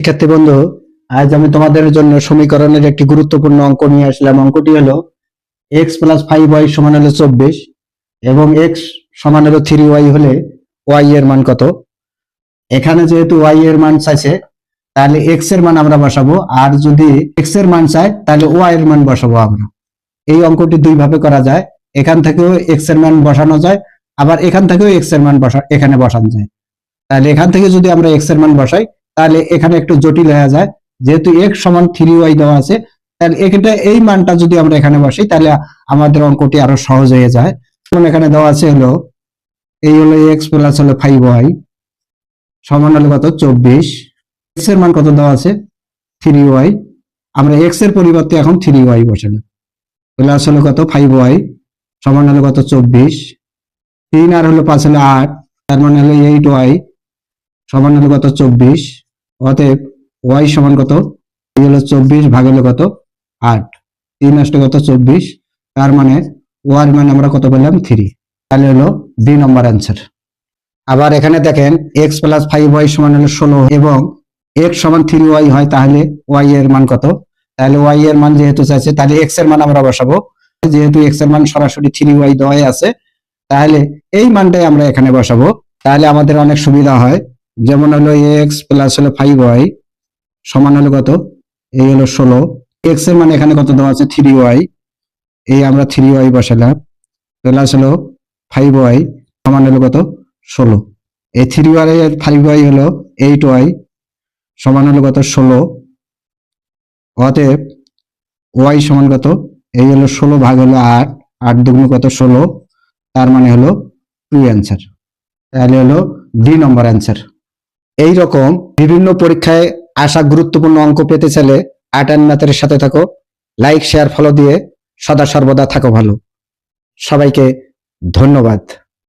শিক্ষার্থী বন্ধু, আজ আমি তোমাদের জন্য সমীকরণের একটি গুরুত্বপূর্ণ অঙ্ক নিয়ে আসলাম। অঙ্কটি হলো এক্স প্লাস 5y সমান হলো 24 এবং এক্স সমান হলো 3y হলে ওয়াই এর মান কত। এখানে যেহেতু ওয়াই এর মান চাইছে, তাহলে এক্স এর মান আমরা বসাবো, আর যদি এক্স এর মান চাই তাহলে ওয়াই এর মান বসাবো আমরা। এই অঙ্কটি দুই ভাবে করা যায়। এখান থেকেও এক্স এর মান বসানো যায়, আবার এখান থেকেও এক্স এর মান এখানে বসানো যায়। তাহলে এখান থেকে যদি আমরা এক্স এর মান বসাই তাহলে এখানে একটু জটিল হয়ে যায়। যেহেতু এক্স সমান 3y দেওয়া আছে, তাহলে এই মানটা যদি আমরা এখানে বসাই তাহলে আমাদের অঙ্কটি আরো সহজ হয়ে যায়। এখানে দেওয়া আছে হলো এই হলো এক্স প্লাস হলো 5y সমান হলো কত 24। এক্স এর মান কত দেওয়া আছে 3y, আমরা এক্স এর পরিবর্তে এখন 3y বসালাম। প্লাস হলো কত 5y সমান হলো কত 24, 3 আর হলো 5 হলো 8, তার মানে হলো 8y সমান হলো কত 24। অতএব ওয়াই সমান কত, এই হলো 24 ভাগ হলো কত 8, 3 আসলে কত 24, তার মানে ওয়ার মান আমরা কত পেলাম 3। তাহলে হলো বি নম্বর অ্যান্সার। আবার এখানে দেখেন এক্স প্লাস 5y সমান হলো 16 এবং এক্স সমান 3y হয়, তাহলে ওয়াই এর মান কত। তাহলে ওয়াই এর মান যেহেতু চাইছে তাহলে এক্স এর মান আমরা বসাবো। যেহেতু এক্স এর মান সরাসরি 3y দেওয়াই আছে, তাহলে এই মানটাই আমরা এখানে বসাবো। তাহলে আমাদের অনেক সুবিধা হয়। যেমন হলো এক্স প্লাস হলো 5y সমান হলো কত, এই হলো 16, এক্স এর মানে এখানে কত দেওয়া আছে 3y, এই আমরা 3y বসালাম, প্লাস হলো 5y সমান হলো কত 16, এই 3y আর 5y হলো 8y সমান হলো কত 16। অতএব y সমান কত, এই হলো 16 ভাগ হলো 8, 8 দুগুণ কত 16, তার মানে হলো 2 অ্যান্সার। তাহলে হলো ডি নম্বর অ্যান্সার। এই রকম বিভিন্ন পরীক্ষায় আসা গুরুত্বপূর্ণ অঙ্ক পেতে চাইলে আর্ট অ্যান্ড ম্যাথের সাথে থাকো। লাইক শেয়ার ফলো দিয়ে সদা সর্বদা থাকো ভালো। সবাইকে ধন্যবাদ।